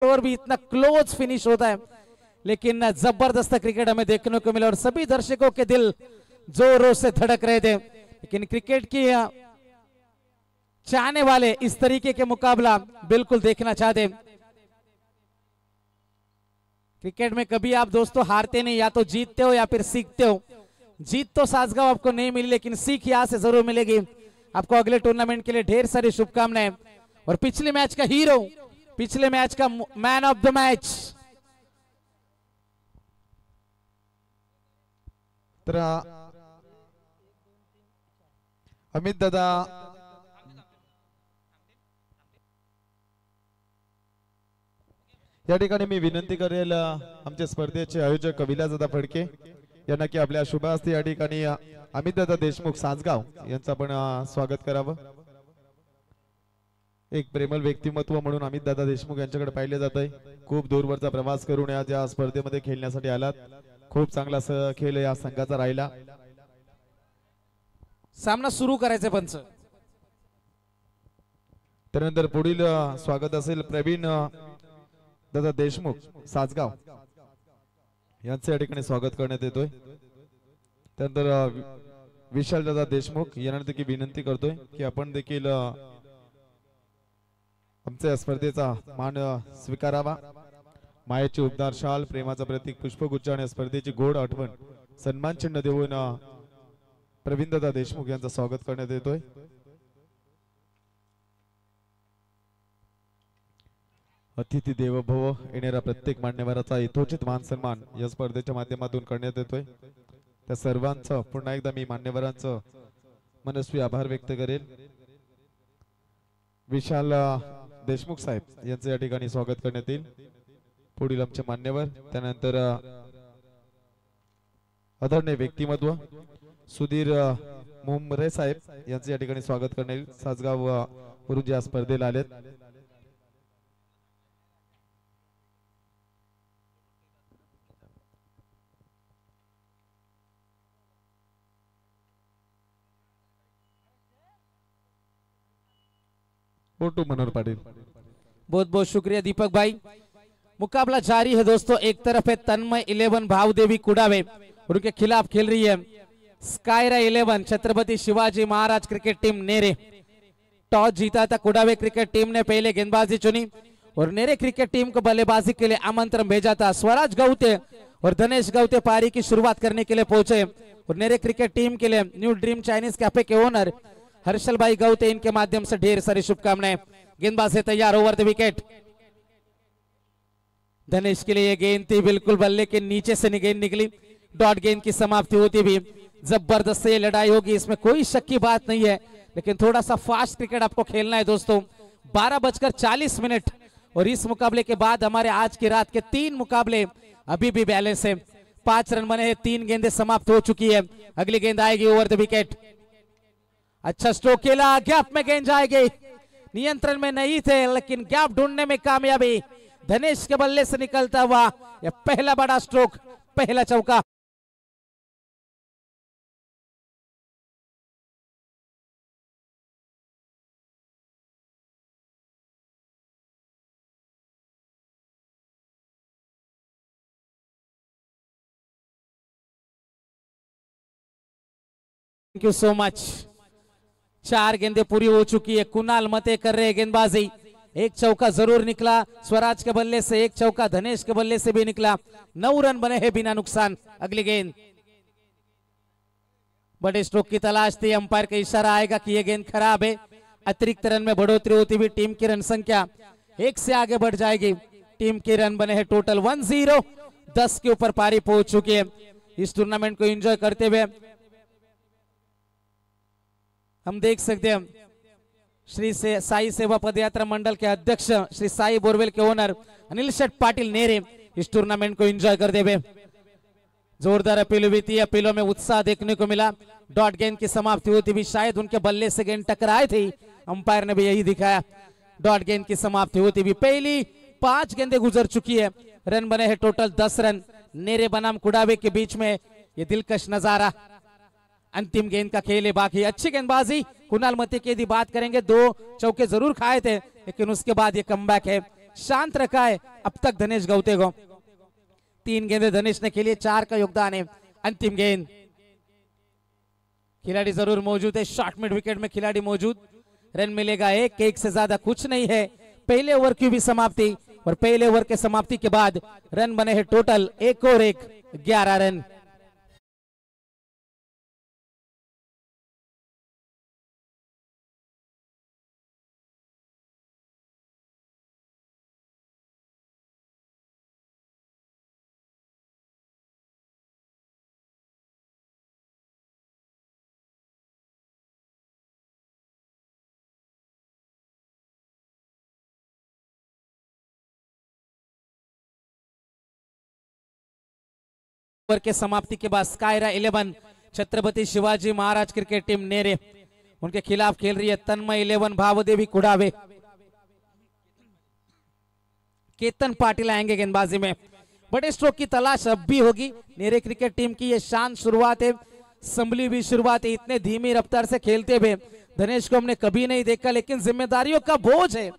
और भी इतना क्लोज फिनिश होता है, लेकिन जबरदस्त क्रिकेट हमें देखने को मिला और सभी दर्शकों के दिल जोरों से धड़क रहे थे। लेकिन क्रिकेट की चाहने वाले इस तरीके के मुकाबला बिल्कुल देखना चाहते। क्रिकेट में कभी आप दोस्तों हारते नहीं, या तो जीतते हो या फिर सीखते हो। जीत तो सासगांव आपको नहीं मिली, लेकिन सीख यहां से जरूर मिलेगी आपको। अगले टूर्नामेंट के लिए ढेर सारी शुभकामनाएं। और पिछले मैच का हीरो, पिछले मैच का मैन ऑफ द मैच, तर अमित दादा या ठिकाणी मी विनंती करेल आमच्या स्पर्धेचे आयोजक विलास दादा फडके यांना की आपल्या शुभ हस्ते या ठिकाणी अमित दादा देशमुख सांजगाव यांचं आपण स्वागत करावं। एक प्रेमळ व्यक्तिमत्व म्हणून अमित दादा देशमुख यांच्याकडे पाहिले जात आहे। खूप दूरवरचा प्रवास करून या स्पर्धेमध्ये खेळण्यासाठी आलात। खूप चांगला खेळ या संघाचा राहिला। सामना सुरू करायचा पंच। त्यानंतर पुढील स्वागत असेल प्रवीण दादा देशमुख सासगाव यांचे या ठिकाणी स्वागत करण्यात येतोय। त्यानंतर विशाल दादा देशमुख यांना देखील विनंती करतोय की आपण देखील आमच्या स्पर्धेचा मान स्वीकारावा। मायेची उबदार शाल, प्रेमाचा प्रतीक पुष्पगुच्छ आणि स्पर्धेची गोड आठवण सन्मान चिन्ह देऊन प्रवीण दादा देशमुख यांचं स्वागत करण्यात येतोय। अतिथी देवो भव येणाऱ्या प्रत्येक मान्यवराचा यथोचित मान सन्मान या स्पर्धेच्या माध्यमातून करण्यात येतोय। त्या सर्वांचं पुन्हा एकदा मी मान्यवरांचं मनस्वी आभार व्यक्त करेल। विशाल देशमुख साहेब यांचे या ठिकाणी स्वागत करण्यात येईल। पुढील आमचे मान्यवर, त्यानंतर आदरणीय व्यक्तिमत्व सुधीर मुंबरे साहेब यांचे या ठिकाणी स्वागत करण्यात येईल। सासगाव वरून या स्पर्धेला आलेत। मनोहर पाटिल, बहुत बहुत शुक्रिया दीपक भाई। मुकाबला जारी है दोस्तों। एक तरफ है तन्मय 11 भावदेवी कुडावे और उनके खिलाफ खेल रही है स्कायरा 11 Chhatrapati Shivaji Maharaj cricket team नेरे। Toss जीता था कुडावे क्रिकेट टीम ने, पहले गेंदबाजी चुनी और नेरे क्रिकेट टीम को बल्लेबाजी के लिए आमंत्रण भेजा था। स्वराज गौते और धनेश गौते पारी की शुरुआत करने के लिए पहुंचे और नेरे क्रिकेट टीम के लिए न्यू ड्रीम चाइनीज कैफे के ओनर हर्षल भाई गौते, इनके माध्यम से ढेर सारी शुभकामनाएं। गेंदबाज है तैयार, ओवर द विकेट। धनेश के लिए गेंद थी बिल्कुल बल्ले के नीचे से गेंद निकली। डॉट गेंद की समाप्ति होती भी जबरदस्त से लड़ाई होगी, इसमें कोई शक की बात नहीं है। लेकिन थोड़ा सा फास्ट क्रिकेट आपको खेलना है दोस्तों। 12:40 और इस मुकाबले के बाद हमारे आज की रात के 3 मुकाबले अभी भी बैलेंस है। 5 रन बने हैं, 3 गेंदें समाप्त हो चुकी है। अगली गेंद आएगी ओवर द विकेट। अच्छा स्ट्रोक खेला, गैप में गेंद जाएगी। नियंत्रण में नहीं थे लेकिन गैप ढूंढने में कामयाबी धनेश के बल्ले से निकलता हुआ यह पहला बड़ा स्ट्रोक, पहला चौका। Thank you so much. 4 गेंदें पूरी हो चुकी है। कुणाल मते कर रहे गेंदबाजी। एक चौका जरूर निकला स्वराज के बल्ले से, एक चौका धनेश के बल्ले से भी निकला। 9 रन बने हैं बिना नुकसान। अगली गेंद, बड़े स्ट्रोक की तलाश थी। अंपायर का इशारा आएगा कि यह गेंद खराब है। अतिरिक्त रन में बढ़ोतरी होती हुई टीम की रन संख्या 1 से आगे बढ़ जाएगी। टीम के रन बने हैं टोटल 10। 10 के ऊपर पारी पहुंच चुकी है। इस टूर्नामेंट को एंजॉय करते हुए हम देख सकते हैं श्री साई सेवा पदयात्रा मंडल के अध्यक्ष श्री साई बोरवेल के ओनर अनिल शेठ पाटिल नेरे इस टूर्नामेंट को एंजॉय करते हुए। जोरदार अपील हुई थी, अपीलों में उत्साह देखने को मिला। डॉट गेंद की समाप्ति होती भी शायद उनके बल्ले से गेंद टकराई थी, अंपायर ने भी यही दिखाया। डॉट गेंद की समाप्ति होती भी पहली 5 गेंदें गुजर चुकी है। रन बने हैं टोटल 10 रन। नेरे बनाम कुडावे के बीच में ये दिलकश नजारा। अंतिम गेंद का खेल है बाकी। अच्छी गेंदबाजी कुणाल मते की यदि बात करेंगे, 2 चौके जरूर खाए थे लेकिन उसके बाद ये कमबैक है। शांत रखा है अब तक धनेश गौते को। 3 गेंदे धनेश ने खेली, 4 का योगदान है। अंतिम गेंद, खिलाड़ी जरूर मौजूद है, शॉर्ट मिड विकेट में खिलाड़ी मौजूद। रन मिलेगा 1 से ज्यादा कुछ नहीं है। पहले ओवर की भी समाप्ति और पहले ओवर के समाप्ति के बाद रन बने हैं टोटल 1 और 1 11 रन। ओवर के समाप्ति के बाद स्कायरा 11 छत्रपति शिवाजी महाराज क्रिकेट टीम नेरे उनके खिलाफ खेल रही है। तन्मय 11 भावदेवी कुड़ावे, केतन पाटिल आएंगे गेंदबाजी में। बड़े स्ट्रोक की तलाश अब भी होगी नेरे क्रिकेट टीम की। ये शांत शुरुआत है, संभली हुई शुरुआत है। इतने धीमी रफ्तार से खेलते हुए धनेश को हमने कभी नहीं देखा, लेकिन जिम्मेदारियों का बोझ है।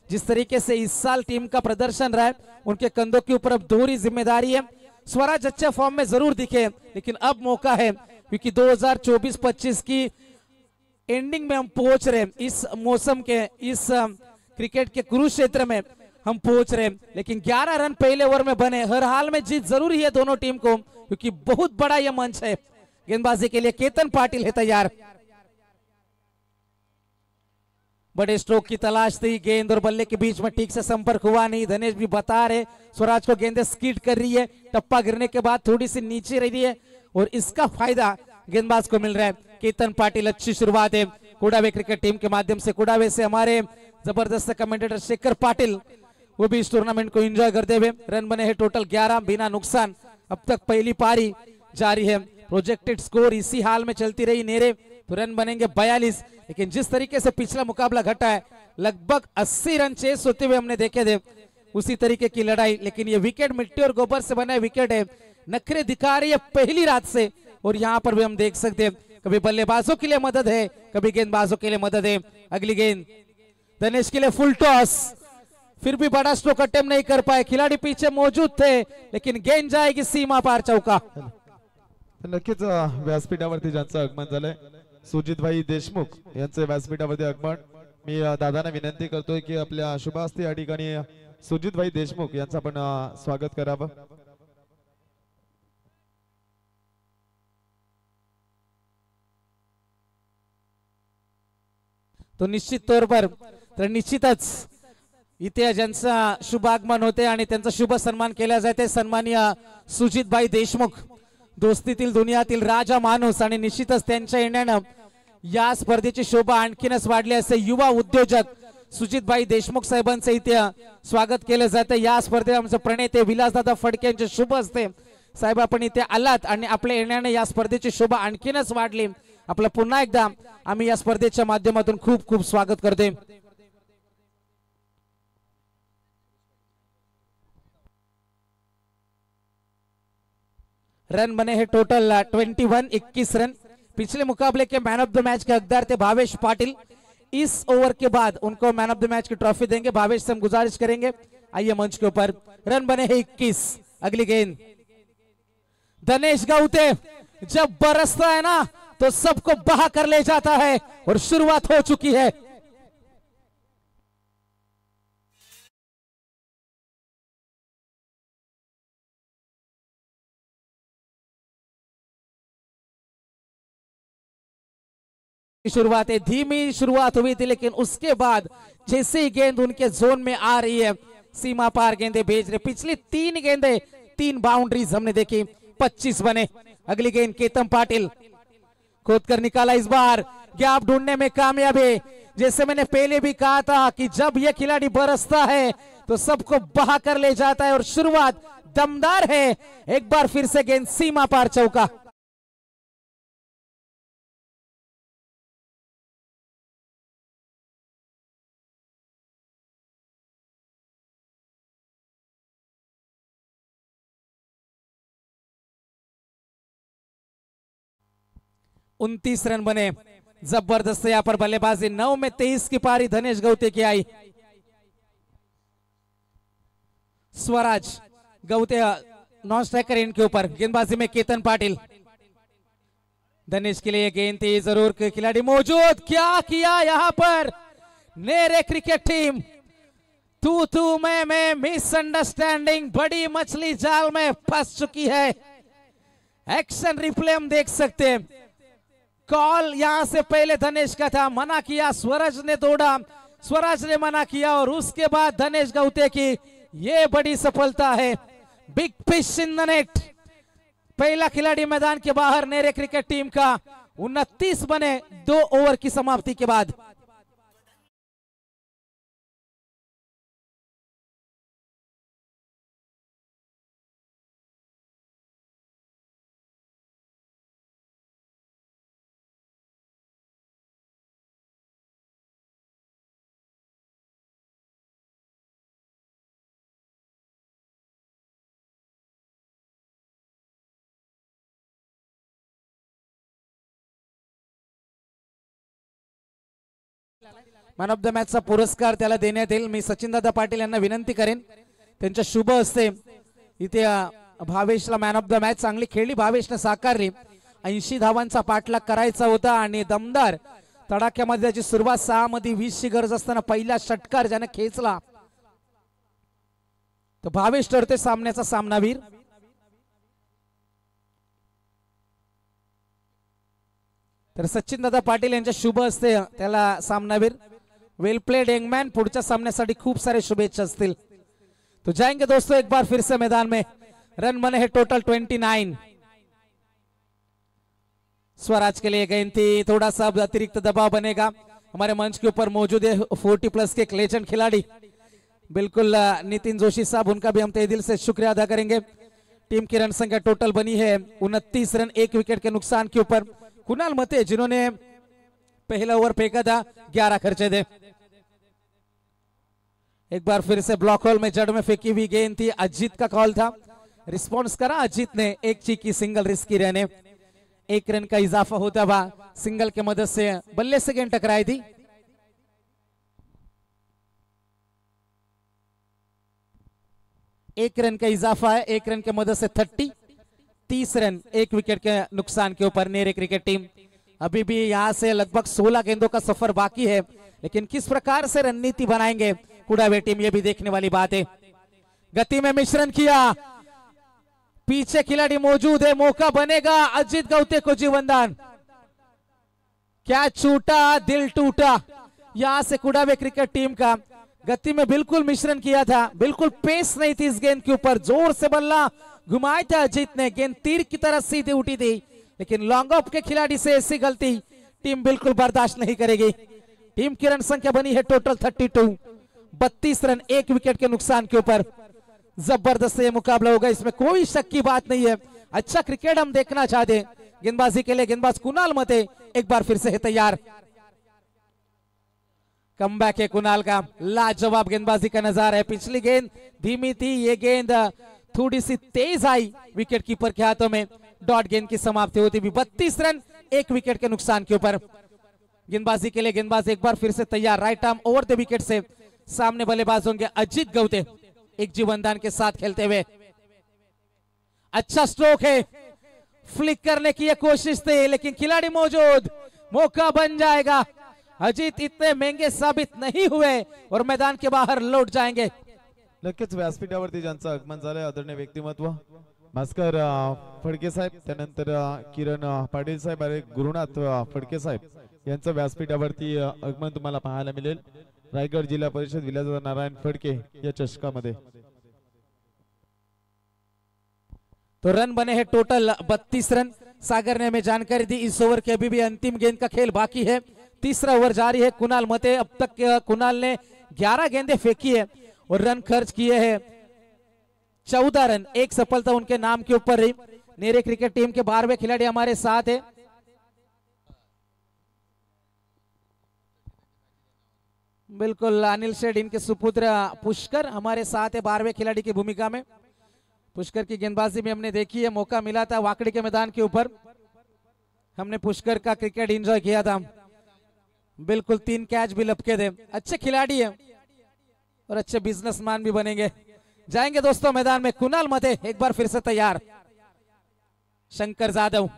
जिस तरीके से इस साल टीम का प्रदर्शन रहा है, उनके कंधों के ऊपर अब दोहरी जिम्मेदारी है। स्वराज अच्छे फॉर्म में जरूर दिखे, लेकिन अब मौका है क्योंकि 2024-25 की एंडिंग में हम पहुंच रहे हैं। इस मौसम के, इस क्रिकेट के कुरुक्षेत्र में हम पहुंच रहे हैं। लेकिन 11 रन पहले ओवर में बने, हर हाल में जीत जरूरी है दोनों टीम को, क्योंकि बहुत बड़ा यह मंच है। गेंदबाजी के लिए केतन पाटिल है तैयार। बड़े स्ट्रोक की तलाश थी, गेंद और बल्ले के बीच में ठीक से संपर्क हुआ नहीं। धनेश भी बता रहे स्वराज को गेंदें स्किड कर रही है, टप्पा गिरने के बाद थोड़ी सी नीचे रही है और इसका फायदा गेंदबाज को मिल रहा है। केतन पाटिल अच्छी शुरुआत है कुड़ावे क्रिकेट टीम के माध्यम से। कुड़ावे से हमारे जबरदस्त कमेंटेटर शेखर पाटिल, वो भी इस टूर्नामेंट को एंजॉय करते हुए। रन बने हैं टोटल 11 बिना नुकसान। अब तक पहली पारी जारी है। प्रोजेक्टेड स्कोर इसी हाल में चलती रही नेरे तो रन बनेंगे 42, लेकिन जिस तरीके से पिछला मुकाबला घटा है, लगभग 80 रन चेस होते हुए हमने देखे थे, उसी तरीके की लड़ाई। लेकिन ये विकेट मिट्टी और गोबर से बना विकेट है, नखरे दिखा रही है पहली रात से। और यहाँ पर भी हम देख सकते हैं कभी बल्लेबाजों के लिए मदद है, कभी गेंदबाजों के लिए मदद है। अगली गेंद धनेश के लिए फुल टॉस, फिर भी बड़ा स्ट्रोक अटेम्प्ट नहीं कर पाए। खिलाड़ी पीछे मौजूद थे, लेकिन गेंद जाएगी सीमा पार चौका। नक्कीच व्यासपीठावरती ज्यांचं आगमन झालंय सुजितभाई देशमुख यांचे व्यासपीठावरती आगमन। मी दादांना विनंती करतोय की आपल्या शुभ हस्ते या ठिकाणी सुजितभाई देशमुख यांचं आपण स्वागत करावं। तो निश्चित तौर पर तर निश्चितच इथे ज्यांचा शुभ आगमन होते आणि त्यांचा शुभ सन्मान केला जाते सन्माननीय सुजितभाई देशमुख, दोस्तीतील दुनियातील राजा माणूस। आणि निश्चितच त्यांच्या येण्यानं या स्पर्धेची शोभा आणखीनच वाढली। असे युवा उद्योजक सुजितभाई देशमुख साहेबांचे इथे स्वागत केले जाते। या स्पर्धेत आमचे प्रणेते विलासदादा फडके यांचे शुभ असते। साहेब आपण इथे आलात आणि आपल्या येण्याने या स्पर्धेची शोभा आणखीनच वाढली। आपलं पुन्हा एकदा आम्ही या स्पर्धेच्या माध्यमातून खूप खूप स्वागत करते। रन बने हैं टोटल 21 रन। पिछले मुकाबले के मैन ऑफ द मैच के हकदार थे भावेश पाटिल। इस ओवर के बाद उनको मैन ऑफ द मैच की ट्रॉफी देंगे। भावेश से हम गुजारिश करेंगे आइए मंच के ऊपर। रन बने हैं 21। अगली गेंद धनेश गौते, जब बरसता है ना तो सबको बहा कर ले जाता है और शुरुआत हो चुकी है। शुरुआत है, धीमी शुरुआत हुई थी, लेकिन उसके बाद जैसे ही गेंद उनके जोन में आ रही है, सीमा पार गेंदे भेज रहे। पिछली 3 गेंदे 3 बाउंड्रीज हमने देखी, 25 बने। अगली गेंद केतन पाटिल खोद कर निकाला, इस बार गैप ढूंढने में कामयाब है। जैसे मैंने पहले भी कहा था कि जब यह खिलाड़ी बरसता है तो सबको बहा कर ले जाता है और शुरुआत दमदार है। एक बार फिर से गेंद सीमा पार चौका। उनतीस रन बने, जबरदस्त यहाँ पर बल्लेबाजी। 9 में 23 की पारी धनेश गौते की आई। स्वराज गौते नॉन स्ट्राइकर इनके ऊपर। गेंदबाजी में केतन पाटिल। धनेश के लिए गेंद थी, जरूर खिलाड़ी मौजूद। क्या किया यहाँ पर नेरे क्रिकेट टीम। तू मैं मिसअंडरस्टैंडिंग बड़ी मछली जाल में फंस चुकी है। एक्शन रिप्ले हम देख सकते हैं। कॉल यहां से पहले धनेश का था, मना किया, स्वराज ने दौड़ा, स्वराज ने मना किया और उसके बाद धनेश गौते की ये बड़ी सफलता है। Big fish in the net. पहला खिलाड़ी मैदान के बाहर नेरे क्रिकेट टीम का। 29 बने 2 ओवर की समाप्ति के बाद। मॅन ऑफ द मॅचचा पुरस्कार त्याला देण्यात येईल। मी सचिन दादा पाटील यांना विनंती करेन, त्यांच्या शुभ हस्ते इथे भावेशला मॅन ऑफ द मॅच। चांगली खेळली भावेशने, साकारली। 80 धावांचा पाठलाग करायचा होता आणि दमदार तडाख्यामध्ये त्याची सुरुवात। 6 मध्ये 20 ची गरज असताना पहिला षटकार ज्याने खेचला तो भावेश ठरते सामन्याचा सामनावीर। तर सचिन दादा पाटील यांच्या शुभ हस्ते त्याला सामनावीर। Well played young man. पुढच्या सामन्यासाठी खूप सारे शुभेच्छा असतील। तो जाएंगे दोस्तों एक बार फिर से मैदान में। रन बने हैं टोटल 29। स्वराज के लिए गेंद थी, थोड़ा सा अतिरिक्त दबाव बनेगा। हमारे मंच के ऊपर मौजूद है 40+ के एक लेजेंड खिलाड़ी बिल्कुल नितिन जोशी साहब, उनका भी हम तहे दिल से शुक्रिया अदा करेंगे। टीम की रन संख्या टोटल बनी है 29 रन 1 विकेट के नुकसान के ऊपर। कुणाल मते जिन्होंने पहला ओवर फेंका था 11 खर्चे थे। एक बार फिर से ब्लॉक होल में जड़ में फेंकी हुई गेंद थी, अजीत का कॉल था, रिस्पॉन्स करा अजीत ने। एक चीकी सिंगल रिस्की रहने 1 रन का इजाफा होता हुआ सिंगल के मदद से बल्ले से गेंद टकराई थी। एक रन का इजाफा है, 1 रन के मदद से 30 रन 1 विकेट के नुकसान के ऊपर नेरे क्रिकेट टीम। अभी भी यहां से लगभग 16 गेंदों का सफर बाकी है, लेकिन किस प्रकार से रणनीति बनाएंगे कुड़ावे टीम, ये भी देखने वाली बात है। गति में मिश्रण किया, पीछे खिलाड़ी मौजूद है, मौका बनेगा। अजीत गौते को जीवनदान। क्या छूटा, दिल टूटा यहां से कुड़ावे क्रिकेट टीम का। गति में बिल्कुल मिश्रण किया था, बिल्कुल पेस नहीं थी इस गेंद के ऊपर। जोर से बल्ला घुमाया था अजीत ने, गेंद तीर की तरह सीधे उठी थी, लेकिन लॉन्ग ऑफ के खिलाड़ी से ऐसी गलती टीम बिल्कुल बर्दाश्त नहीं करेगी। टीम की रन संख्या बनी है टोटल 32। 32 रन 1 विकेट के नुकसान के ऊपर। जबरदस्त ये मुकाबला होगा, इसमें कोई शक की बात नहीं है। अच्छा क्रिकेट हम देखना चाहते। गेंदबाजी के लिए गेंदबाज कुणाल मते एक बार फिर से है तैयार। कमबैक है कुणाल का, लाजवाब गेंदबाजी का नजारा है। पिछली गेंद धीमी थी, ये गेंद थोड़ी सी तेज आई विकेट कीपर के हाथों में। डॉट गेंद की समाप्ति होती हुई 32 रन 1 विकेट के नुकसान के ऊपर। गेंदबाजी के लिए गेंदबाज एक बार फिर से तैयार। Right arm over the wicket से सामने बल्लेबाज होंगे अजीत गौते, एक जीवनदान के साथ खेलते हुए। अच्छा स्ट्रोक है, फ्लिक करने की कोशिश थी, लेकिन खिलाड़ी मौजूद, मौका बन जाएगा। अजीत इतने महंगे साबित नहीं हुए और मैदान के बाहर लौट जाएंगे। नक्कीच व्यासपीठावरती ज्यांचं आगमन झालंय आदरणीय व्यक्तिमत्व भास्कर फडके साहेब, त्यानंतर किरण पाटील साहेब आणि गुरुनाथ फडके साहेब यांचं व्यासपीठावरती आगमन तुम्हाला पाहायला मिळेल। रायगड जिल्हा परिषद विलासदादा नारायण फडके या चषकामध्ये। तो रन बने हैं टोटल 32 रन। सागर ने हमें जानकारी दी इस ओवर के अभी भी अंतिम गेंद का खेल बाकी है। तीसरा ओवर जारी है। कुणाल मते, अब तक कुणाल ने 11 गेंदें फेंकी है और रन खर्च किए हैं 14 रन। एक सफलता उनके नाम के ऊपर रही। नेरे क्रिकेट टीम के 12वें खिलाड़ी हमारे साथ है। बिल्कुल अनिल शेठ, इनके सुपुत्र पुष्कर हमारे साथ है 12वें खिलाड़ी की भूमिका में। पुष्कर की गेंदबाजी में हमने देखी है, मौका मिला था वाकड़ी के मैदान के ऊपर, हमने पुष्कर का क्रिकेट एंजॉय किया था। बिल्कुल 3 कैच भी लपके थे। अच्छे खिलाड़ी है और अच्छे बिजनेसमैन भी बनेंगे। जाएंगे दोस्तों मैदान में कुणाल मते, एक बार फिर से तैयार। शंकर जाधव,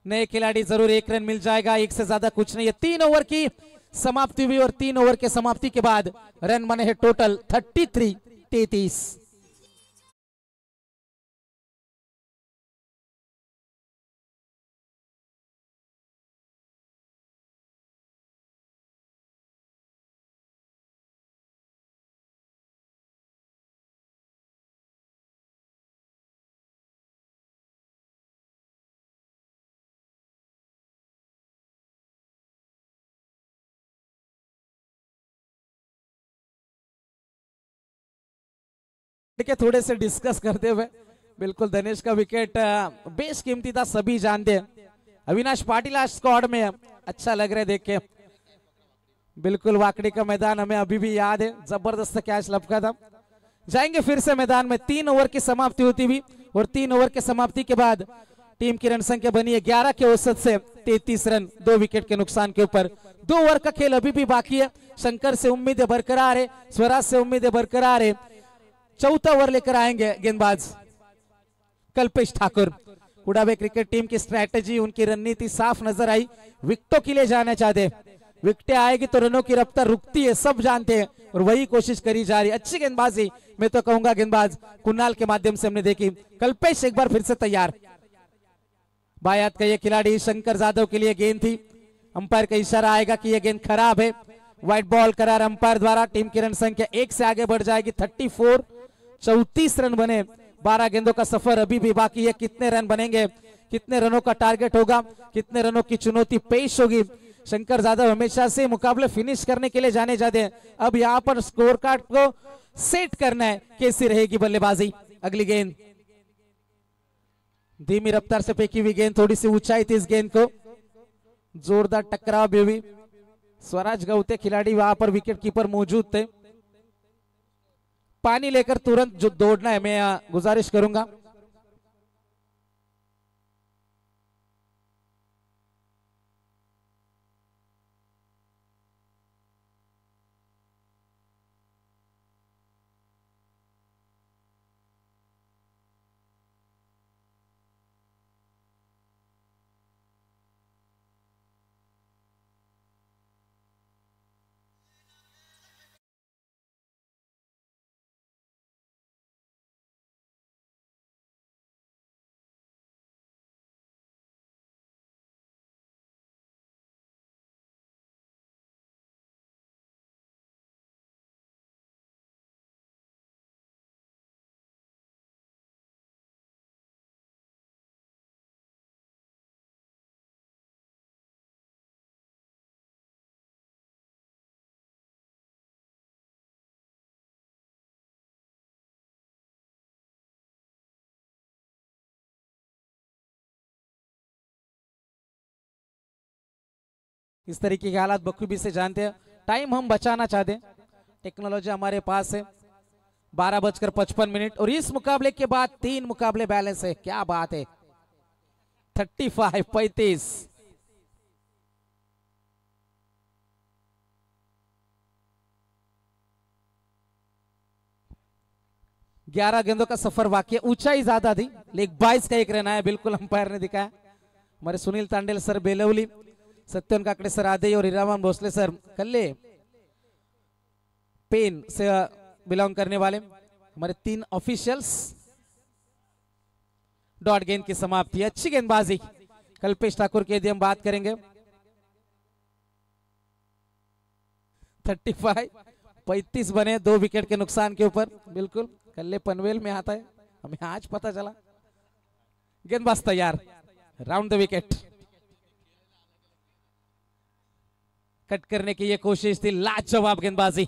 नए खिलाड़ी, जरूर एक रन मिल जाएगा, एक से ज्यादा कुछ नहीं है। 3 ओवर की समाप्ति हुई और 3 ओवर के समाप्ति के बाद रन बने हैं टोटल 33। देखिए थोड़े से डिस्कस करते हुए, बिल्कुल धनेश का विकेट बेश कीमती था, सभी जानते हैं। अविनाश पाटिल आज स्क्वाड में है, अच्छा लग रहा है देख के। बिल्कुल वाकड़ी का मैदान हमें अभी भी याद है, जबरदस्त कैच लपका था। जाएंगे फिर से मैदान में, 3 ओवर की समाप्ति होती हुई और 3 ओवर के समाप्ति के बाद टीम की रन संख्या बनी है 11 के औसत से 33 रन, 2 विकेट के नुकसान के ऊपर। 2 ओवर का खेल अभी भी बाकी है। शंकर से उम्मीदें बरकरार है, स्वराज से उम्मीदें बरकरार है। चौथा ओवर लेकर आएंगे गेंदबाज कल्पेश ठाकुर। कुडावे क्रिकेट टीम की स्ट्रैटेजी, उनकी रणनीति साफ नजर आई, विकेटों के लिए जाना चाहते। विकेटें आएगी तो रनों की रफ्तार रुकती है, सब जानते हैं, और वही कोशिश करी जा रही है। अच्छी गेंदबाजी, मैं तो कहूंगा गेंदबाज कुणाल के माध्यम से हमने देखी। कल्पेश एक बार फिर से तैयार। बायात का ये खिलाड़ी शंकर जाधव के लिए गेंद थी, अंपायर का इशारा आएगा कि यह गेंद खराब है, व्हाइट बॉल करार अंपायर द्वारा। टीम की रन संख्या 1 से आगे बढ़ जाएगी 34, 34 रन बने। 12 गेंदों का सफर अभी भी बाकी है। कितने रन बनेंगे, कितने रनों का टारगेट होगा, कितने रनों की चुनौती पेश होगी। शंकर जाधव हमेशा से मुकाबले फिनिश करने के लिए जाने जाते हैं, अब यहां पर स्कोर कार्ड को सेट करना है, कैसी रहेगी बल्लेबाजी। अगली गेंद धीमी रफ्तार से फेंकी हुई गेंद, थोड़ी सी ऊंचाई थी इस गेंद को, जोरदार टकराव भी हुई। स्वराज गौते खिलाड़ी वहां पर विकेट कीपर मौजूद थे। पानी लेकर तुरंत जो दौड़ना है, मैं गुजारिश करूंगा। इस तरीके के हालात बखूबी से जानते हैं। टाइम हम बचाना चाहते हैं, टेक्नोलॉजी हमारे पास है। 12:55 और इस मुकाबले के बाद 3 मुकाबले बैलेंस है, क्या बात है। 35-35। ग्यारह गेंदों का सफर वाकई, ऊंचाई ज्यादा थी, लेकिन 22 का एक रन आया, बिल्कुल अंपायर ने दिखाया। हमारे सुनील तांडेल सर बेलवली, सत्यन काकड़े सर आदे और हीरामन भोसले सर कल्ले पेन से बिलोंग करने वाले हमारे 3 ऑफिशियल्स। डॉट गेंद की समाप्ति, अच्छी गेंदबाजी कल्पेश ठाकुर की यदि हम बात करेंगे। 35 बने 2 विकेट के नुकसान के ऊपर। बिल्कुल कल्ले पनवेल में आता है, हमें आज पता चला। गेंदबाज तैयार, राउंड द विकेट। कट करने की ये कोशिश थी, लाजवाब गेंदबाजी।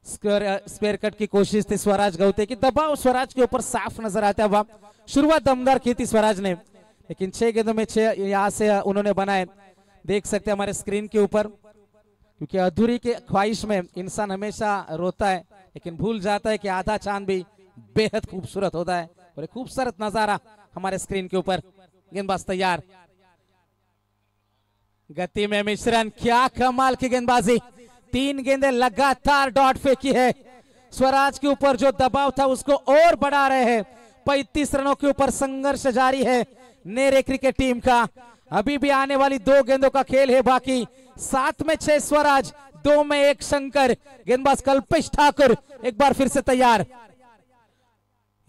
स्क्वायर कट की कोशिश थी स्वराज गौते की, दबाव स्वराज के ऊपर साफ नजर आता है। शुरुआत दमदार की थी स्वराज ने, लेकिन 6 गेंदों में 6 यहां से उन्होंने बनाए, देख सकते हैं हमारे स्क्रीन के ऊपर। क्योंकि अधूरी के ख्वाहिश में इंसान हमेशा रोता है, लेकिन भूल जाता है कि आधा चांद भी बेहद खूबसूरत होता है। और एक खूबसूरत नजारा हमारे स्क्रीन के ऊपर। गेंदबाज तैयार, गति में मिश्रण, क्या कमाल की गेंदबाजी। 3 गेंदें लगातार डॉट फेंकी है, स्वराज के ऊपर जो दबाव था उसको और बढ़ा रहे हैं। 35 रनों के ऊपर संघर्ष जारी है नेरे क्रिकेट टीम का। अभी भी आने वाली 2 गेंदों का खेल है बाकी। 7 में 6 स्वराज, 2 में 1 शंकर। गेंदबाज कल्पेश ठाकुर एक बार फिर से तैयार।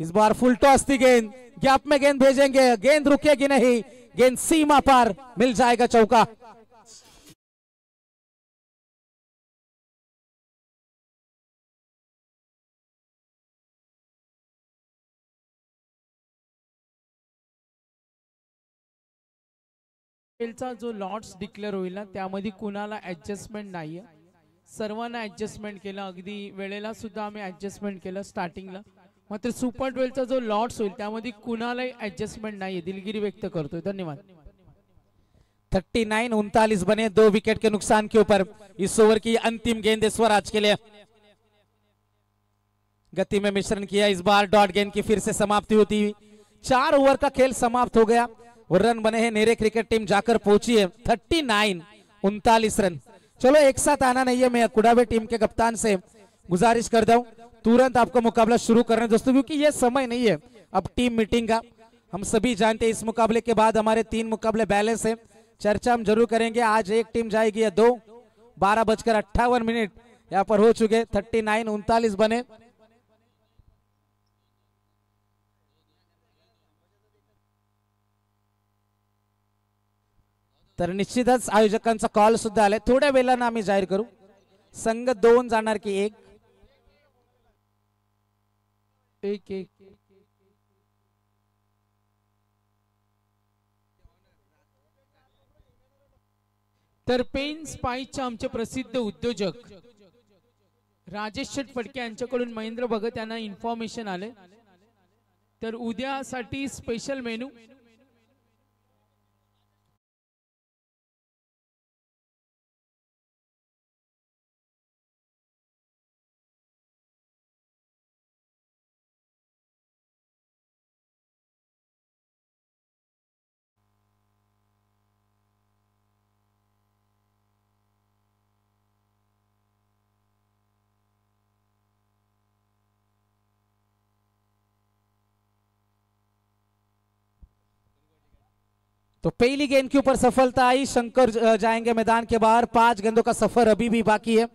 इस बार फुल टॉस थी गेंद, गैप में गेंद भेजेंगे, गेंद रुकेगी नहीं, गेंद सीमा पार, मिल जाएगा चौका। चा जो लॉट्स डिक्लेअर होईल ना त्यामध्ये कुणाला ऍडजस्टमेंट नाहीये, सर्वांना ऍडजस्टमेंट केलं, अगदी वेळेला सुद्धा आम्ही ऍडजस्टमेंट केलं स्टार्टिंगला। मात्र सुपर 12चा जो लॉट्स होईल त्यामध्ये कुणालाही ऍडजस्टमेंट नाहीये, दिलगिरी व्यक्त करतोय। धन्यवाद। 39-39 बने 2 विकेट के नुकसान के ऊपर। इस ओवर की अंतिम गेंद स्वराज के लिए। गति में मिश्रण किया, इस बार डॉट गेंद की फिर से समाप्ति होती हुई। 4 ओवर का खेल समाप्त हो गया और रन बने हैं। नेरे क्रिकेट टीम जाकर पहुंची है 39-39 रन। चलो एक साथ आना नहीं है, मैं कुडावे टीम के कप्तान से गुजारिश कर दूं तुरंत आपको मुकाबला शुरू करने दोस्तों, क्योंकि ये समय नहीं है अब टीम मीटिंग का। हम सभी जानते हैं इस मुकाबले के बाद हमारे 3 मुकाबले बैलेंस है, चर्चा हम जरूर करेंगे। आज एक टीम जाएगी या 2। 12:58 यहाँ पर हो चुके। 39-39 बने। तर निश्चितच आयोजकांचा कॉल सुद्धा आलाय, थोड्या वेळानं आम्ही जाहीर करू। संघ 2 जाणार की 1? 1-1 तर पेन स्पाइसचे आमचे प्रसिद्ध उद्योजक राजेश शेठ फडके यांच्याकडून महेंद्र भगत यांना इन्फॉर्मेशन आले, तर उद्यासाठी स्पेशल मेनू तो पहली गेंद के ऊपर सफलता आई, शंकर जाएंगे मैदान के बाहर। 5 गेंदों का सफर अभी भी बाकी है।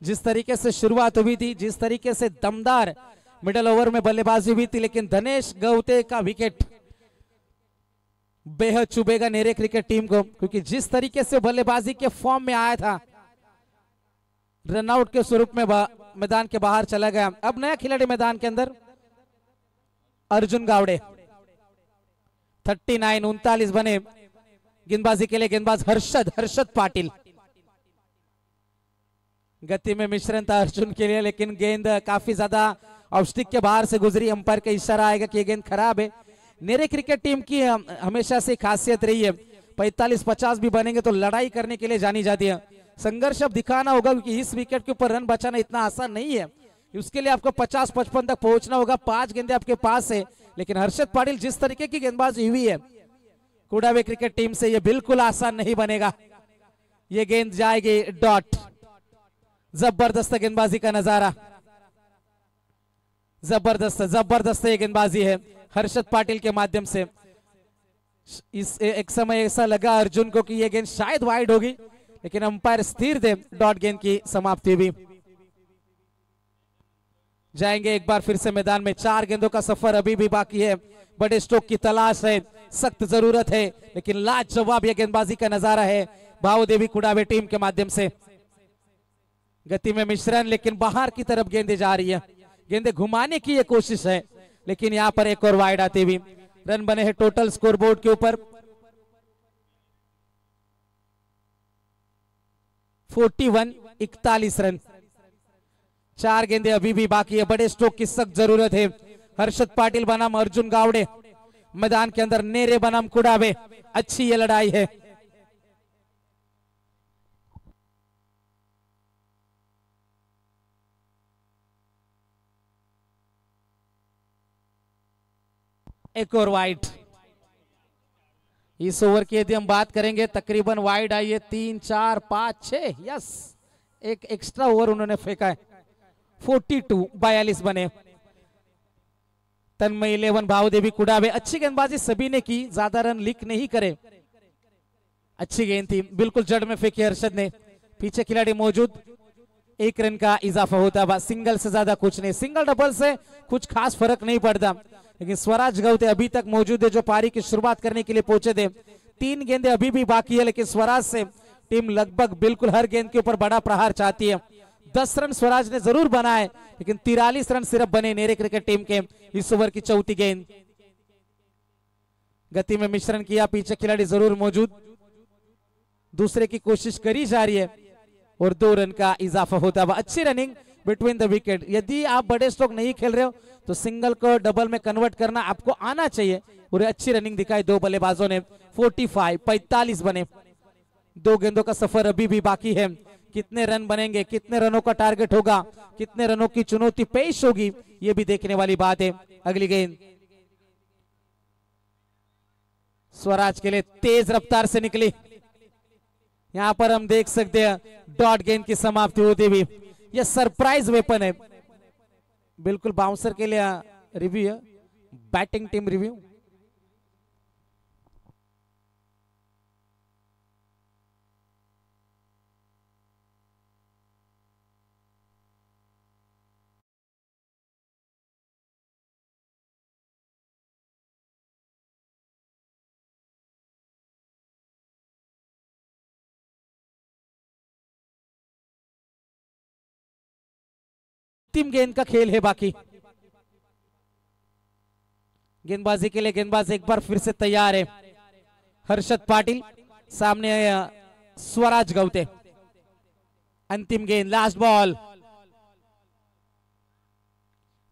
जिस तरीके से शुरुआत हुई थी, जिस तरीके से दमदार मिडल ओवर में बल्लेबाजी हुई थी, लेकिन धनेश गौते का विकेट बेहद चुभेगा नेरे क्रिकेट टीम को, क्योंकि जिस तरीके से बल्लेबाजी के फॉर्म में आया था, रनआउट के स्वरूप में मैदान के बाहर चला गया। अब नया खिलाड़ी मैदान के अंदर, अर्जुन गावड़े। 39-39 बने। गेंदबाजी के लिए गेंदबाज हर्षद पाटिल। गति में मिश्रण था अर्जुन के लिए, लेकिन गेंद काफी ज्यादा ऑफस्टिक के बाहर से गुजरी। अंपायर का इशारा आएगा कि ये गेंद खराब है। नेरे क्रिकेट टीम की हमेशा से खासियत रही है, 45-50 भी बनेंगे तो लड़ाई करने के लिए जानी जाती है। संघर्ष अब दिखाना होगा, क्योंकि इस विकेट के ऊपर रन बचाना इतना आसान नहीं है। उसके लिए आपको 50-55 तक पहुंचना होगा। 5 गेंदें आपके पास है, लेकिन हर्षद पाटिल जिस तरीके की गेंदबाजी हुई है कुडावे क्रिकेट टीम से, ये बिल्कुल आसान नहीं बनेगा। ये गेंद जाएगी डॉट। जबरदस्त गेंदबाजी का नजारा, जबरदस्त ये गेंदबाजी है हर्षद पाटिल के माध्यम से। इस एक समय ऐसा लगा अर्जुन को कि ये गेंद शायद वाइड होगी, लेकिन अंपायर स्थिर थे। डॉट गेंद की समाप्ति हुई। जाएंगे एक बार फिर से मैदान में। 4 गेंदों का सफर अभी भी बाकी है। बड़े स्ट्रोक की तलाश है, सख्त जरूरत है, लेकिन लाजवाब यह गेंदबाजी का नजारा है भावदेवी कुडावे टीम के माध्यम से। गति में मिश्रण, लेकिन बाहर की तरफ गेंदें जा रही है। गेंदें घुमाने की यह कोशिश है, लेकिन यहां पर एक और वाइड आती हुई। रन बने हैं टोटल स्कोरबोर्ड के ऊपर 41-41 रन। 4 गेंदें अभी भी बाकी है। बड़े स्ट्रोक की सख्त जरूरत है। हर्षद पाटिल बनाम अर्जुन गावड़े मैदान के अंदर, नेरे बनाम कुडावे। अच्छी ये लड़ाई है। एक और वाइड। इस ओवर की यदि हम बात करेंगे, तकरीबन वाइड आई है 3, 4, 5, 6। यस, एक एक्स्ट्रा ओवर उन्होंने फेंका है। 42 बने। तन्मय 11 भावदेवी कुडावे, अच्छी गेंदबाजी सभी ने की, ज्यादा रन लीक नहीं करे, अच्छी गेंद थी, बिल्कुल जड़ में फेंकी हर्षद ने। पीछे खिलाड़ी मौजूद, 1 रन का इजाफा होता हुआ, सिंगल से ज्यादा कुछ नहीं, सिंगल डबल से कुछ खास फर्क नहीं पड़ता। लेकिन स्वराज गौते अभी तक मौजूद है जो पारी की शुरुआत करने के लिए पहुंचे थे। 3 गेंदें अभी भी बाकी है, लेकिन स्वराज से टीम लगभग बिल्कुल हर गेंद के ऊपर बड़ा प्रहार चाहती है। 10 रन स्वराज ने जरूर बनाए, लेकिन 43 रन सिर्फ बने नेरे क्रिकेट टीम के इस ओवर की चौथी गेंद। गति में मिश्रण किया, पीछे खिलाड़ी जरूर मौजूद, दूसरे की कोशिश करी जा रही है और 2 रन का इजाफा होता हुआ। अच्छी रनिंग बिटवीन द विकेट। यदि आप बड़े स्ट्रोक नहीं खेल रहे हो तो सिंगल को डबल में कन्वर्ट करना आपको आना चाहिए, और अच्छी रनिंग दिखाई 2 बल्लेबाजों ने। 45 बने, 2 गेंदों का सफर अभी भी बाकी है। कितने रन बनेंगे, कितने रनों का टारगेट होगा, कितने रनों की चुनौती पेश होगी, ये भी देखने वाली बात है। अगली गेंद स्वराज के लिए तेज रफ्तार से निकली, यहां पर हम देख सकते हैं डॉट गेंद की समाप्ति होती हुई। यह सरप्राइज वेपन है, बिल्कुल बाउंसर के लिए रिव्यू है, बैटिंग टीम रिव्यू। अंतिम गेंद का खेल है बाकी। गेंदबाजी के लिए गेंदबाज एक बार फिर से तैयार है। हर्षद पाटिल, सामने स्वराज गौते। अंतिम गेंद, लास्ट बॉल।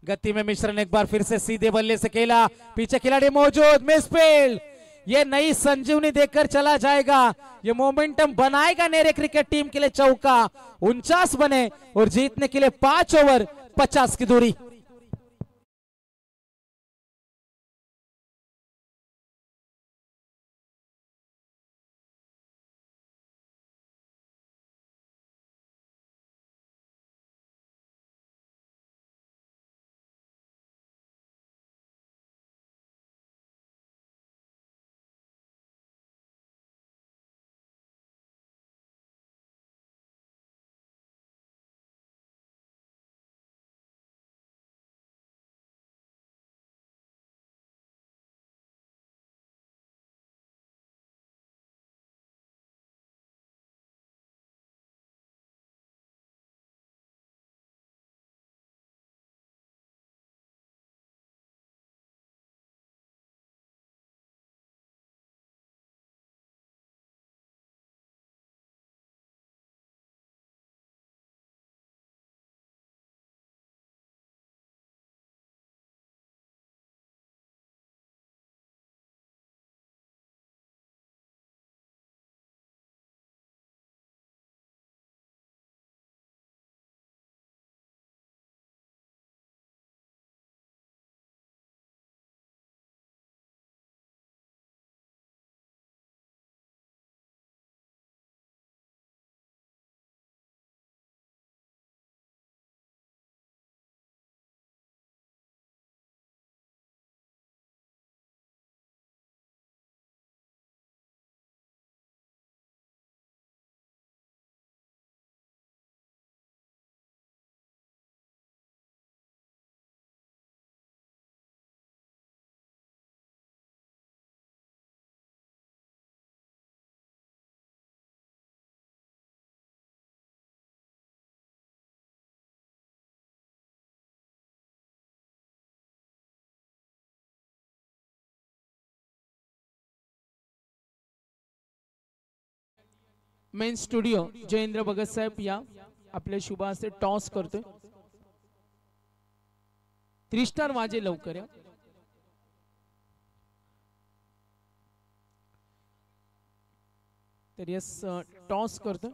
गति में मिश्रण एक बार फिर से सीधे बल्ले से खेला, पीछे खिलाड़ी मौजूद, मिस फील्ड। ये नई संजीवनी देकर चला जाएगा, ये मोमेंटम बनाएगा नेरे क्रिकेट टीम के लिए। चौका 49 बने और जीतने के लिए 5 ओवर 50 की दूरी। मेन स्टुडिओ जयेंद्र भगत साहेब या आपल्या शुभ हस्ते टॉस करतोय। 3 स्टार वाजे लवकर या। तर यस टॉस करतोय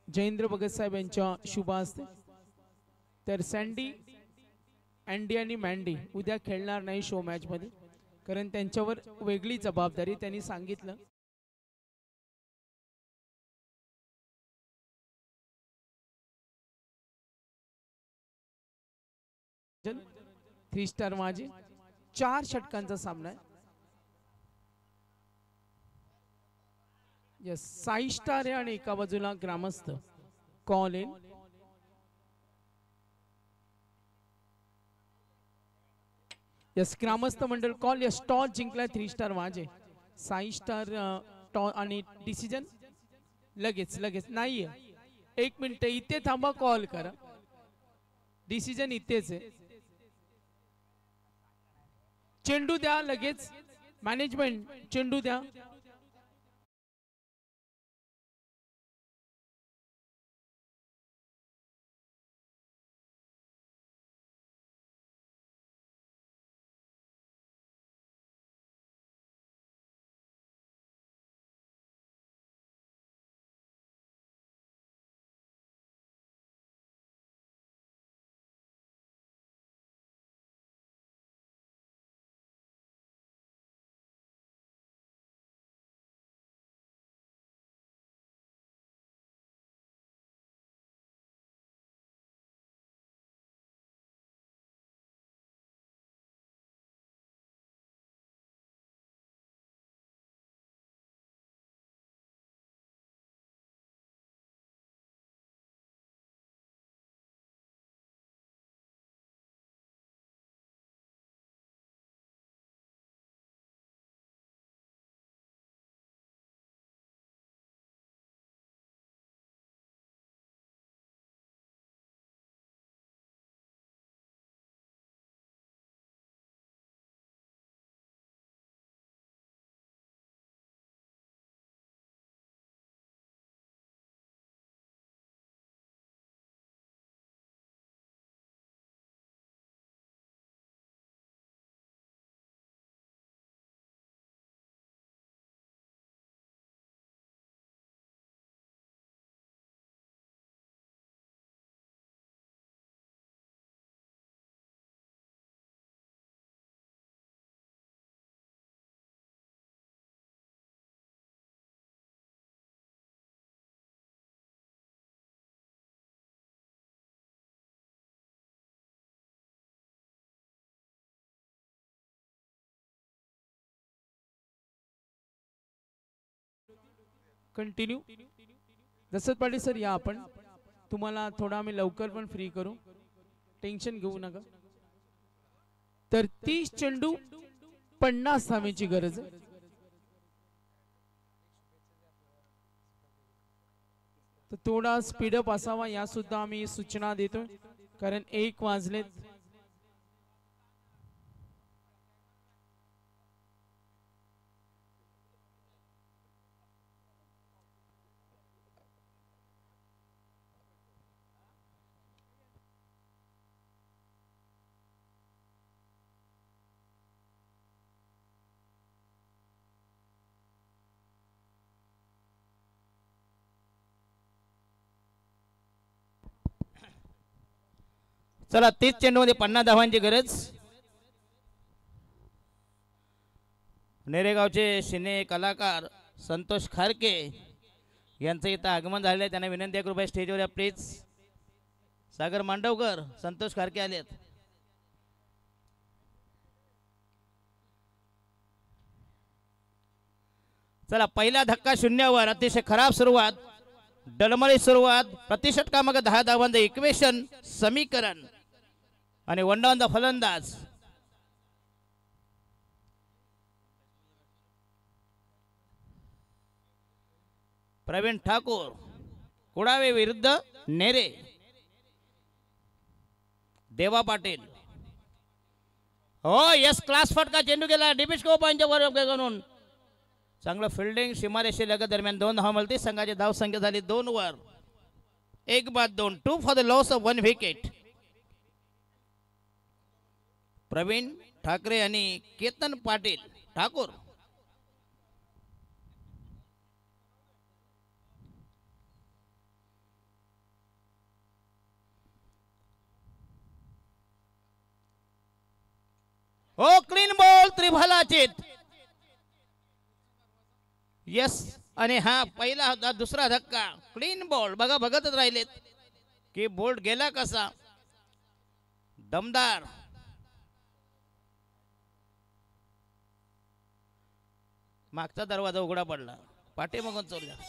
जयेंद्र भगत साहेब यांच्या शुभ हस्ते। तर सँडी, अँडी आणि मँडी उद्या खेळणार नाही शो मॅच मध्ये, कारण त्यांच्यावर वेगळी जबाबदारी त्यांनी सांगितलं। 3 स्टार माझे 4 षटकांचा सामना आहे. यस 6 स्टार आहे आणि एका बाजूला ग्रामस्थ. Call in. यस ग्रामस्थ मंडळ कॉल. यस टॉस जिंकलाय 3 स्टार माझे. 6 स्टार टॉस आणि डिसिजन लगेच नाहीये. 1 मिनिट इथे थांबा. कॉल करा. डिसिजन इथेच आहे. चेंडू द्या लगेच. मॅनेजमेंट चेंडू द्या. कंटिन्यू. दशरथ पाटील सर या आपण. तुम्हाला थोडा आम्ही लवकर पण फ्री करू. टेन्शन घेऊ नका. तर 30 चेंडू 50 धावेची गरज आहे. तर थोडा स्पीडअप असावा या सुद्धा आम्ही सूचना देतोय कारण 1 वाजलेत. चला 30 चेंडूमध्ये 50 धावांची गरज. नेरेगावचे सिने कलाकार संतोष खारके यांचं इथं आगमन झालेलं आहे. त्यांना विनंती आहे कृपया स्टेजवर या प्लीज. सागर मांडवकर संतोष खारके आलेत. चला पहिला धक्का शून्यावर. अतिशय खराब सुरुवात. डळमळी सुरुवात. प्रतिषटकामागे 10 धावांचं इक्वेशन समीकरण आणि वंडावंदा फलंदाज. प्रवीण ठाकूर कुडावे विरुद्ध नेरे. देवा पाटील. हो यस क्लास फटका. चेंडू गेला डिबिस्को पॉईंटच्या वर करून चांगलं फिल्डिंग. सीमारेषे लगत दरम्यान 2 धावा मिळते. संघाची धाव संख्या झाली 2 वर. 1 बाद 2. 2 for the loss of 1 wicket. Praveen Thackeray आणि केतन पाटील ठाकूर. हो क्लीन बॉल त्रिभालाचित. यस आणि हा पहिला दुसरा धक्का. Clean ball. बघा बघतच राहिलेत की बोल्ट गेला कसा. दमदार मागचा दरवाजा उघडा पडला, पाठीमागून चोर झाला.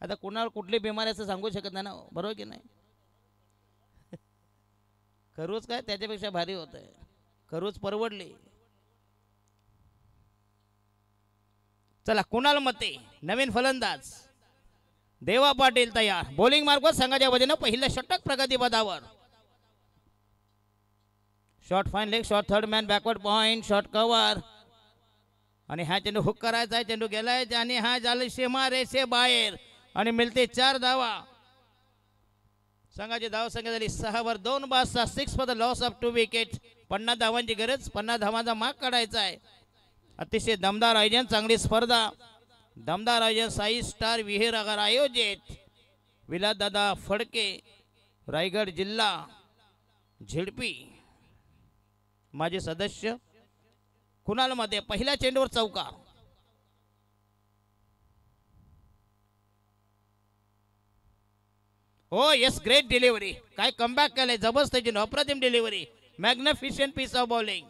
आता कुणाला कुठली बिमारी सांगू शकत नाही ना, बरोबर की नाही. खरूच काय त्याच्यापेक्षा भारी होत आहे, खरूच परवडली. चला कुणाल मते नवीन फलंदाज देवा पाटील तयार. बॉलिंग मार्फत संघाच्या वतीनं पहिलं षटक प्रगती पदावर. Short fine leg, short third man, backward point, short cover. आणि हा चेंडू हुक करायचा आहे, चेंडू गेलाय आणि हा झाला सीमा रेषे बाहेर आणि मिळते 4 धावा. संघाची धाव संख्या झाली 6 वर 2 बाद 6 for the loss of 2 wicket. 50 धावांची गरज, 50 धावांचा माग काढायचा आहे. अतिशय दमदार आयोजन, चांगली स्पर्धा. दमदार आयोजन साई स्टार विहीर अगर आयोजित. विलासदादा फडके, रायगड जिल्हा, झेडपी माजी सदस्य. कुणाल मध्ये पहिल्या चेंडूवर चौकार. हो येस, ग्रेट डिलिव्हरी. काय कमबॅक केलंय, जबरदस्त चेंडू, अप्रतिम डिलिव्हरी, मॅग्निफिशियंट पीस ऑफ बॉलिंग.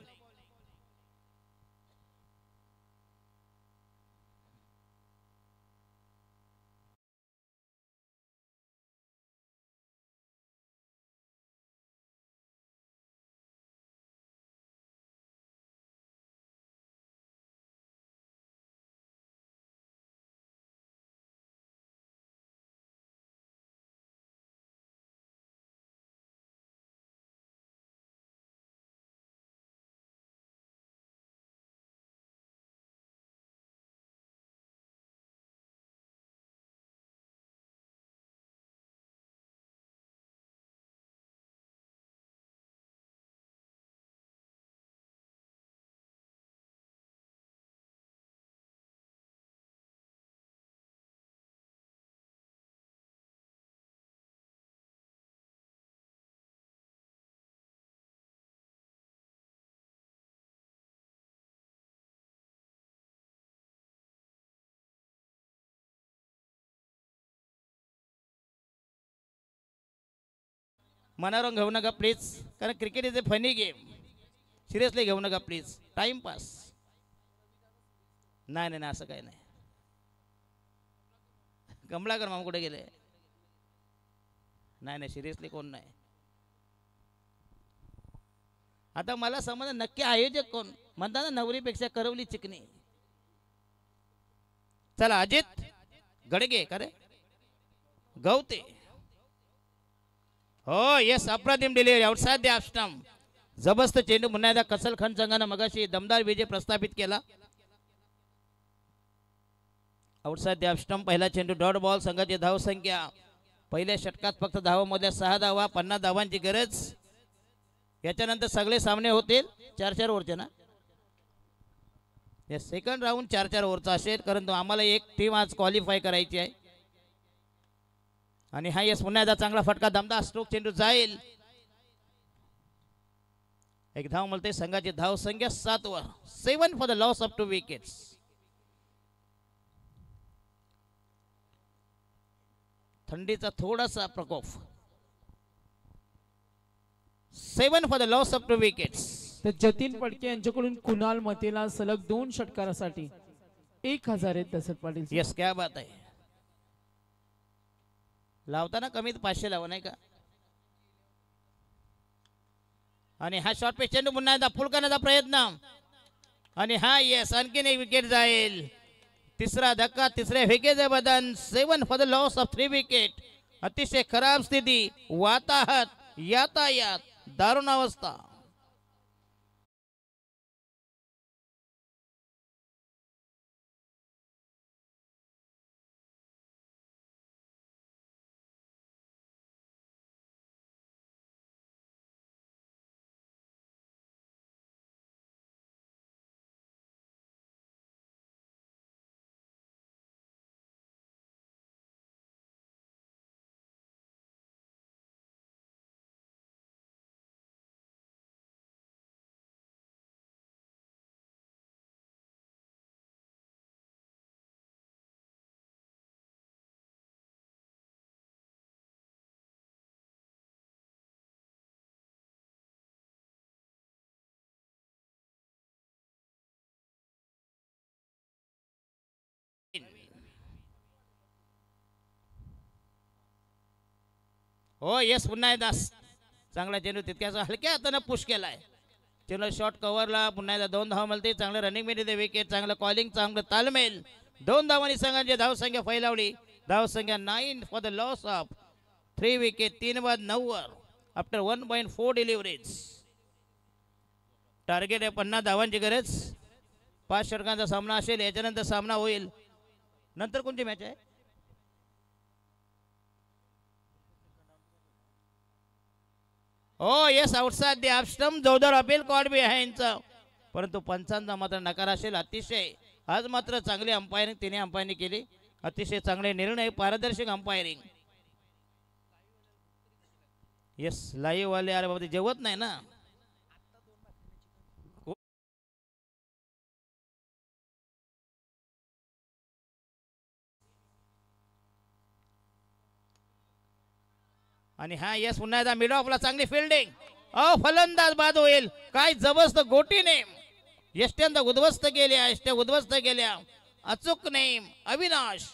मनावरून घेऊ नका प्लीज, कारण cricket is a funny game. Seriously घेऊ नका प्लीज, टाइमपास. नाही नाही नाही, असं काही नाही. कमलाकर मामा कुठे गेले? नाही नाही, सिरियसली कोण नाही. आता मला समज नक्की आयोजक कोण म्हणता ना, नवरीपेक्षा करवली चिकनी. चला अजित गडगे, का रे गवते. हो येस, अप्रतिम delivery, outside the off stump. जबरदस्त चेंडू. पुन्हा एकदा कसलखान संघानं मगाशी दमदार विजय प्रस्थापित केला. आउटसाइड द ऑफ स्टंप, पहिला चेंडू, डॉट बॉल. संघाची धाव संख्या पहिल्या षटकात फक्त धावांमधल्या 6 धावा, 50 धावांची गरज. याच्यानंतर सगळे सामने होतील 4-4 ओव्हरचे ना. सेकंड राऊंड 4-4 ओव्हरचा असेल, कारण आम्हाला एक टीम आज क्वालिफाय करायची आहे. आणि हा येस, पुन्हा एकदा चांगला फटका, दमदार स्ट्रोक, चेंडू जाईल. एक धाव मिळते. संघाची धाव संख्या 7 वर 7 for the loss of 2 wickets. थंडीचा थोडासा प्रकोप. 7 for the loss of 2 wickets. तर जतीन फडके यांच्याकडून कुणाल मतेला सलग 2 षटकारासाठी 1000 आहेत दशरथ पाटील. यस, क्या बात आहे. लावताना कमीत 500 लावा, नाही का. आणि हा शॉर्ट पे चेंडू पुन्हा एकदा फुल करण्याचा प्रयत्न. आणि हा येस, आणखीन एक विकेट जाईल. तिसरा धक्का, तिसऱ्या विकेटचे बदन. 7 for the loss of 3 wicket. अतिशय खराब स्थिती, वाताहत, यातायात, दारुण अवस्था. हो येस पुन्हा एकदा चांगला चेंडू तितक्याच हलक्या हातानं पुश केलाय. चेंडू शॉर्ट कव्हरला पुन्हा एकदा 2 धावा मिळते. चांगलं रनिंग मिळते विकेट, चांगलं कॉलिंग, चांगलं तालमेल. 2 धावांनी संघाची धावसंख्या फैलावली. धावसंख्या 9 for the loss of 3 wicket. 3 बाद 9 वर आफ्टर 1.4 डिलिव्हरीज. टार्गेट आहे 50 धावांची गरज. 5 षटकांचा सामना असेल. याच्यानंतर सामना होईल. नंतर कोणती मॅच आहे? हो yes outside the off stump. जोरदार अपील कॉट बी आहे यांचं, परंतु पंचांचा मात्र नकार असेल. अतिशय आज मात्र चांगली अंपायरिंग तिने अंपायरिंग केली. अतिशय चांगले निर्णय, पारदर्शक अंपायरिंग. येस लाईव्ह वाले अरे बाबा ते जेवत नाही ना. आणि हा यस पुन्हा एकदा मिड ऑफला चांगली फिल्डिंग. फलंदाज बाद होईल. काय जबरदस्त गोटीने यष्ट्यांदा उद्ध्वस्त केल्या. यष्ट्या उद्ध्वस्त केल्या. अचूक नेम अविनाश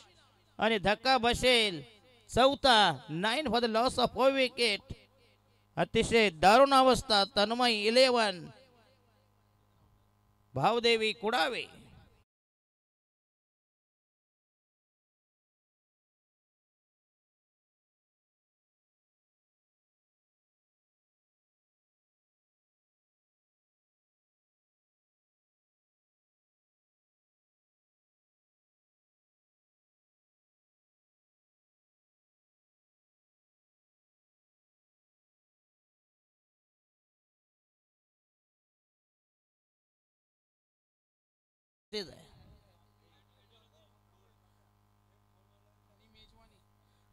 आणि धक्का बसेल. चौथा 9 for the loss of 4 wicket. अतिशय दारुण अवस्था. तन्मय 11 भावदेवी कुडावे.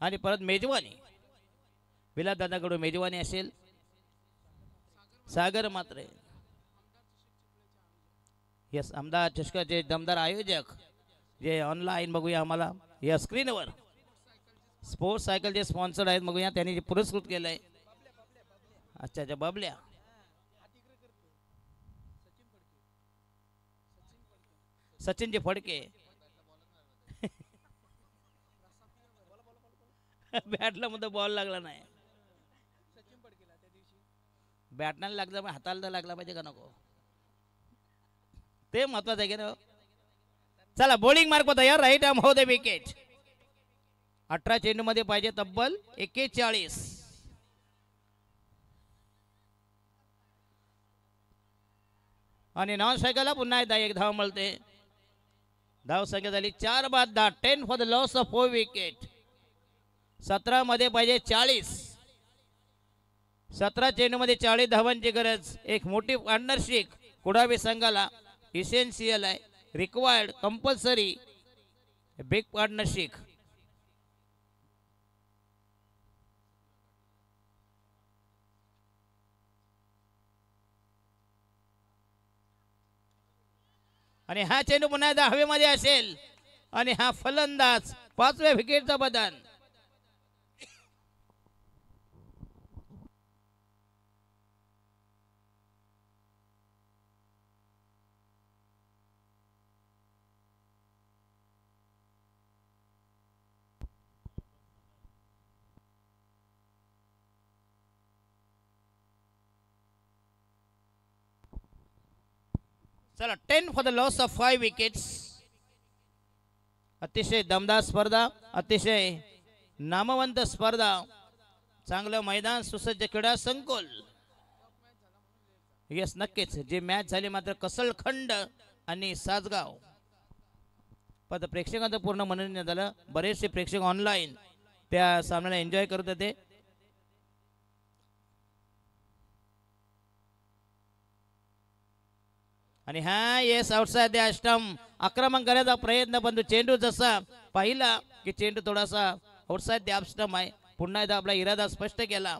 आणि परत मेजवानी विलास दादाकडून मेजवानी असेल. सागर मात्रे यस अहमदाबाद चषकाचे दमदार आयोजक जे ऑनलाईन बघूया आम्हाला या स्क्रीनवर स्पोर्ट्स सायकल जे स्पॉन्सर्ड आहेत बघूया त्यांनी जे पुरस्कृत केलंय. अच्छा अच्छा बबल्या सचिनजी फडके बॅटला मध्ये बॉल लागला नाही. बॅटला लागला पण हाताला तर लागला पाहिजे का नको ते महत्वाचं आहे की ना. चला बॉलिंग मार्क तयार. राईट आर्म हो दे विकेट. 18 चेंडू मध्ये पाहिजे तब्बल 41. आणि नॉन स्ट्रायकरला पुन्हा एकदा 1 धाव मिळते. धाव संख्या झाली 4 बाद 10. 10 for the loss of 4 wicket. 17 मध्ये पाहिजे 40. 17 चेंडू मध्ये 40 धावांची गरज. एक मोठी पार्टनरशिप कुडावी संघाला इसेन्शियल आहे. Required compulsory big partnership. आणि हा चेंडू पुन्हा एकदा हवेमध्ये असेल आणि हा फलंदाज 5व्या विकेटचा बदन. चला 10 for the loss of 5 wickets. अतिशय दमदार स्पर्धा, अतिशय नामवंत स्पर्धा, चांगलं मैदान, सुसज्ज क्रीडा संकुल. यस नक्कीच जे मॅच झाली मात्र कसलखंड आणि सासगाव. पण प्रेक्षकांचं पूर्ण मनोरंजन झालं. बरेचसे प्रेक्षक ऑनलाईन त्या सामन्याला एन्जॉय करत होते. आणि हा येस आउटसाइड द स्टंप. आक्रमण करायचा प्रयत्न पण चेंडू जसा पाहिला की चेंडू थोडासा आउटसाइड द स्टंप आहे. पुन्हा एकदा आपला इरादा स्पष्ट केला.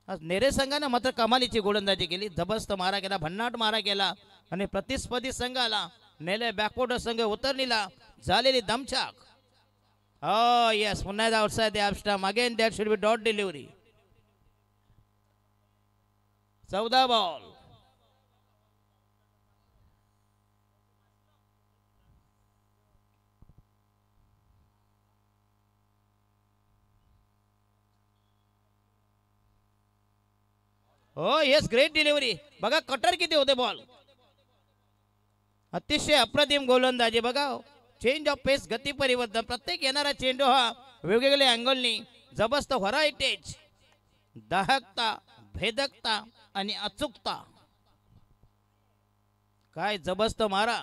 नेरे संघाने मात्र कमालीची गोलंदाजी केली. जबरदस्त मारा केला, भन्नाट मारा केला आणि प्रतिस्पर्धी संघाला नेले. बॅकवर्ड संघ उतरणीला झालेली दमछाक. हो येस पुन्हा एकदा outside the stump. Again that should be dot delivery. 14 ball. हो येस ग्रेट डिलिव्हरी. बघा कटर किती होते बॉल. अतिशय अप्रतिम गोलंदाजी बघा. चेंज ऑफ पेस गती परिवर्तन. प्रत्येक येणारा चेंडू हा वेगवेगळ्या अँगलनी जबरदस्त व्हरायटीज दाहकता भेदकता आणि अचूकता. काय जबरदस्त मारा.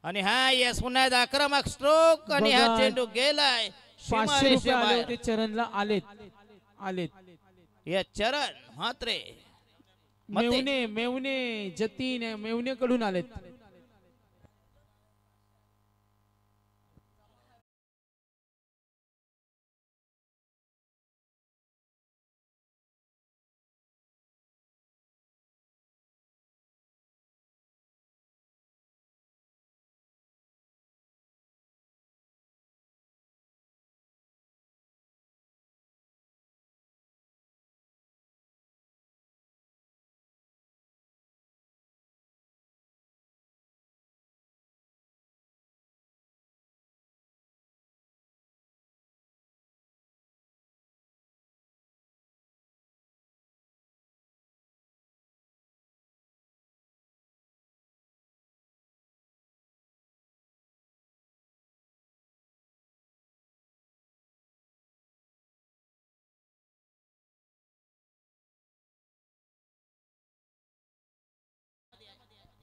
आणि हा येस पुन्हा एकदा आक्रमक स्ट्रोक आणि हा बघा, चेंडू गेलाय 500 रुपये आले सीमारेषेबाहेर. होते चरणला. आलेत या चरण म्हात्रे मते. मेवणे जतीन मेवणे कडून आलेत.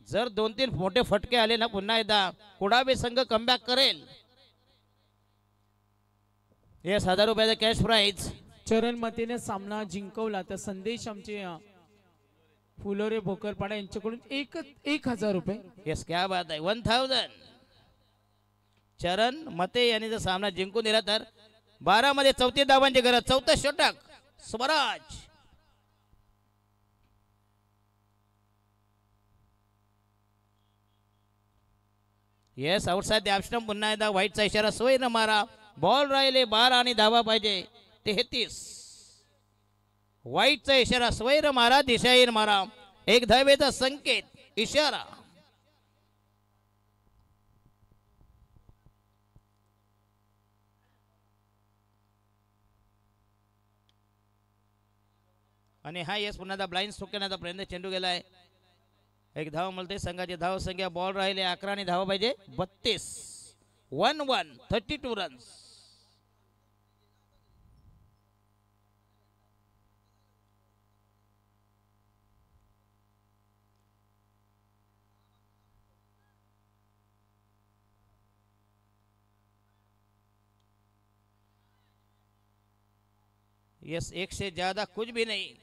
जर 2-3 मोठे फटके आले ना पुन्हा एकदा कुडाबे संघ कमबॅक करेल. हे 1000 रुपयाचा कॅश प्राइज. चरण मतेने सामना जिंकवला तर संदेश आमचे फुलोरे भोकरपाडा यांच्याकडून 1000 रुपये. येस क्या बात आहे. 1000. चरण मते यांनी जर सामना जिंकून दिला तर 12 मध्ये 34 धावांची गरज. 14 षटक Swaraj. Yes outside the stump. पुन्हा एकदा व्हाईटचा इशारा. सोय न मारा. बॉल राहिले 12 आणि धावा पाहिजे 33. व्हाईटचा इशारा. स्वैर मारा दिशाहीन मारा. एक धावेचा संकेत इशारा. आणि हा येस पुन्हा एकदा ब्लाइंड स्ट्रोक करण्याचा प्रयत्न. चेंडू गेलाय. एक धाव मिळते. संघाची धाव संख्या बॉल राहिले 11 आणि धावा पाहिजे 32. 1-1 32 रन्स. यस एक से ज्यादा कुछ भी नहीं.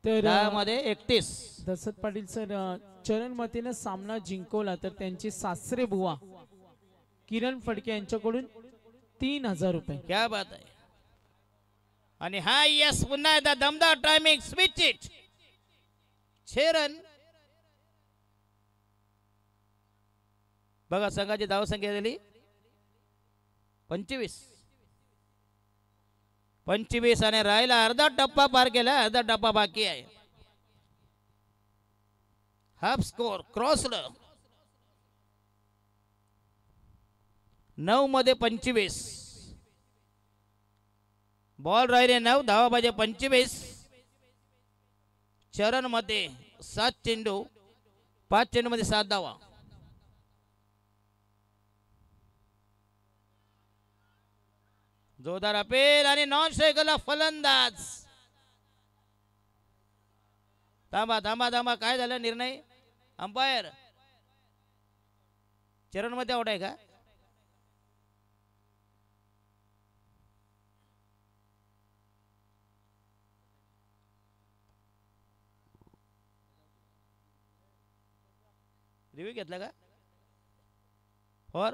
तर 10 मध्ये 31. दसत पाटील सर चरण मतेने सामना जिंकवला तर त्यांचे सासरे बुवा किरण फडके यांच्याकडून 3000 रुपये. क्या बात आहे. आणि हा यस पुन्हा एकदा दमदार टायमिंग. Switch it. 6 रन. बघा संघाची धाव संख्या झाली 25. 25 आणि राहिला अर्धा टप्पा पार केला. अर्धा टप्पा बाकी आहे. Half score crossed. 9 मध्ये 25. बॉल राहिले 9 धावा पाहिजे 25. चरण मध्ये 7 चेंडू 5 चेंडू मध्ये 7 धावा. जोरदार अपेल आणि नॉन स्ट्रायकरला फलंदाज. थांबा थांबा थांबा. काय झालं निर्णय अंपायर. चरण मध्ये आउट आहे का. रिव्ह्यू घेतला का और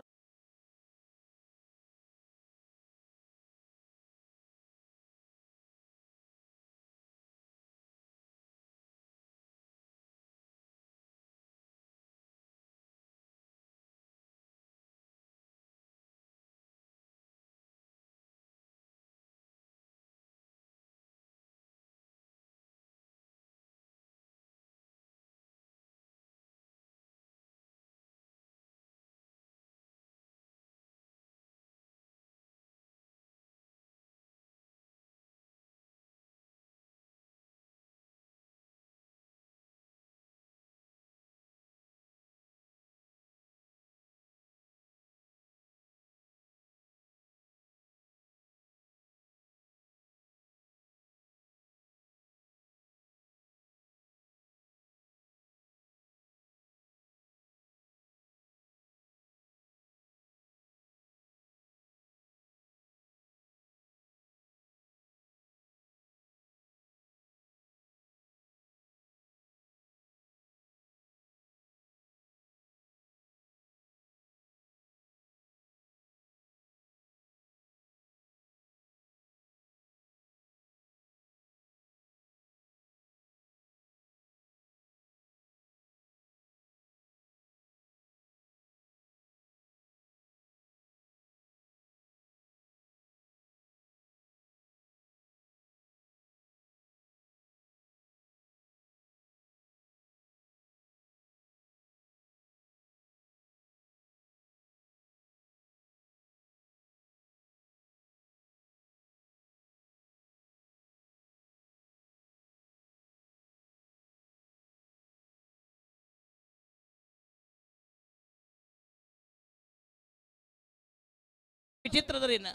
विचित्र तरीनं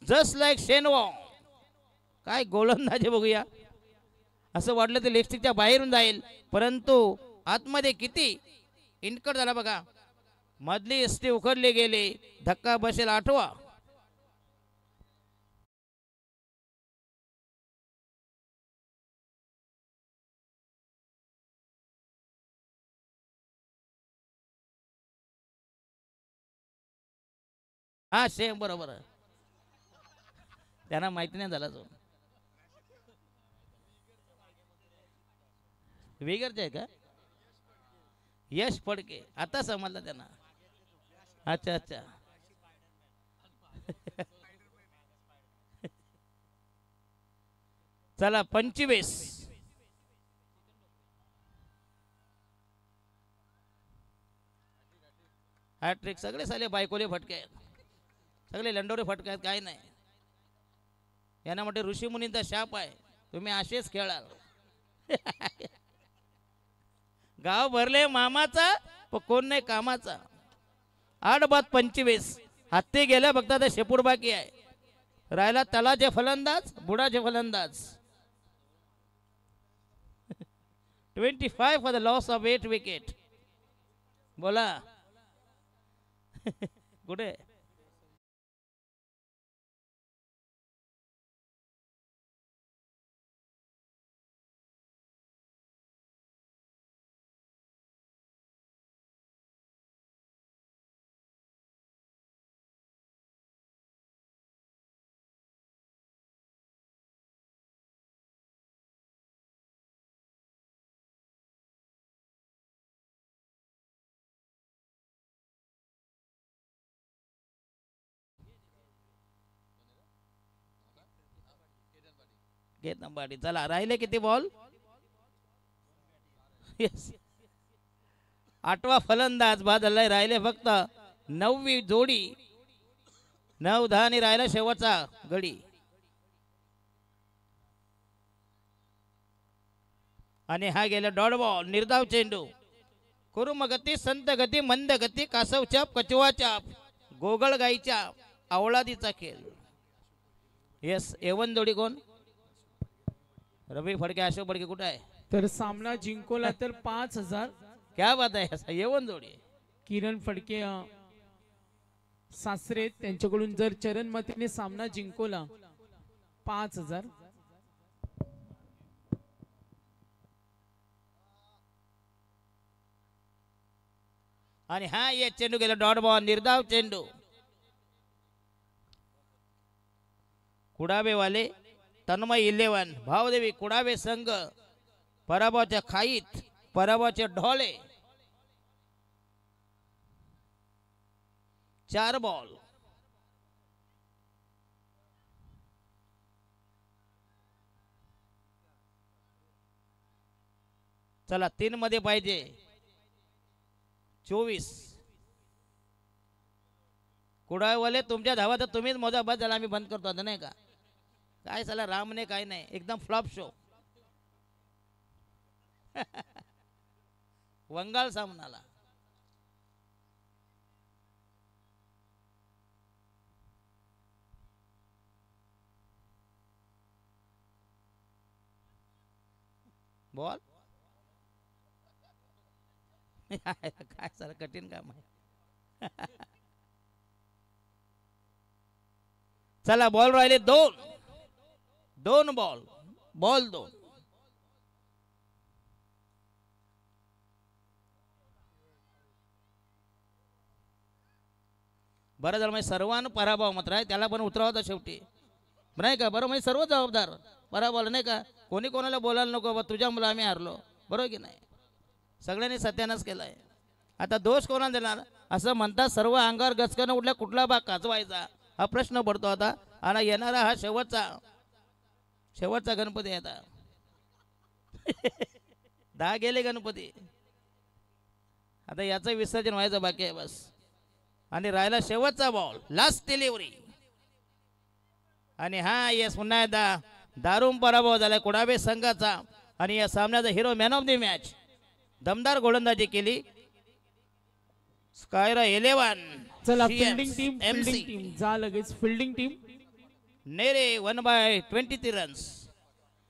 जस्ट लाईक शेनवॉ. काय गोलंदाजी बघूया. असं वाटलं ते लेगस्टिकच्या बाहेरून जाईल परंतु आतमध्ये किती इनकट झाला बघा. मधली एसटी उखडली गेली. धक्का बसेल 8वा. हा सेम बरोबर. त्यांना माहिती नाही झाला तो वेगरचे आहे का. यश फडके आता समजलं त्यांना. अच्छा अच्छा. चला 25. हॅट्रिक. सगळे साले बायकोले फटके आहेत. सगळे लंडोरे फटके आहेत. काय नाही. यांना म्हटले ऋषीमुनींचा शाप आहे. तुम्ही असेच खेळाल. गाव भरले मामाचा पण कोण नाही कामाचा. 8 बाद 25. हत्ती गेल्या फक्त आता शेपूट बाकी आहे. राहिला तलाचे फलंदाज बुडाचे फलंदाज. 25 for the loss of 8 wicket. बोला कुठे. घेत नंबाडी. चला राहिले किती बॉल. येस 8वा फलंदाज बाद झालाय. राहिले फक्त 9वी जोडी. 9-10 आणि राहिला शेवटचा गडी. आणि हा गेला डॉट बॉल. निर्धाव चेंडू. कुरुम गती संत गती मंद गती कासव चाप कचवा चाप गोगळ गाईच्या आवळादीचा खेळ. येस एवन जोडी कोण. रवी फडके अशोक फडके कुठे आहे. तर सामना जिंकवला तर 5,000. क्या बात आहे. येवन जोडी. किरण फडके सासरे त्यांच्याकडून जर चरण मतीने सामना जिंकवला 5,000. आणि हा ये चेंडू गेला डॉट बॉल. निर्धाव चेंडू. कुडाबे वाले तन्मय 11 भावदेवी कुडाबे संघ पराभवाच्या खाईत पराभवाचे ढोले. 4 बॉल. चला 3 मध्ये पाहिजे. 24 कुडाळवाले तुमच्या धावा तर तुम्हीच मोजा. बस झाला आम्ही बंद करतो आता नाही का. काय चला रामने काय नाही. एकदम फ्लॉप शो. वंगाळ सामनाला. बॉल काय चला कठीण काम आहे. चला बॉल राहिले 2 बॉल. बॉल 2. बरं झालं म्हणजे सर्वांना पराभव मात्र आहे. त्याला पण उतरावता शेवटी नाही का. बरं म्हणजे सर्व जबाबदार पराभव नाही का. कोणी कोणाला बोलायला नको बा तुझ्या मुलं आम्ही हारलो. बरोबर की नाही. सगळ्यांनी सत्यानाश केलाय. आता दोष कोणाला देणार असं म्हणतात. सर्व अंगावर गचकन उठल्या कुठला भाग काचवायचा हा प्रश्न पडतो आता. आणि येणारा हा शेवटचा गणपती आहे आता. 10 गेले गणपती. आता याचं विसर्जन व्हायचं बाकी आहे बस. आणि राहिला शेवटचा बॉल. Last delivery. आणि हा येस पुन्हा एकदा दारुण पराभव झाला कुडाबे संघाचा. आणि या सामन्याचा हिरो मॅन ऑफ द मॅच. दमदार गोलंदाजी केली. स्कायरा 11 चला CM, फिल्डिंग टीम MC. जा लगेच फिल्डिंग टीम नेरे 1/23 रन्स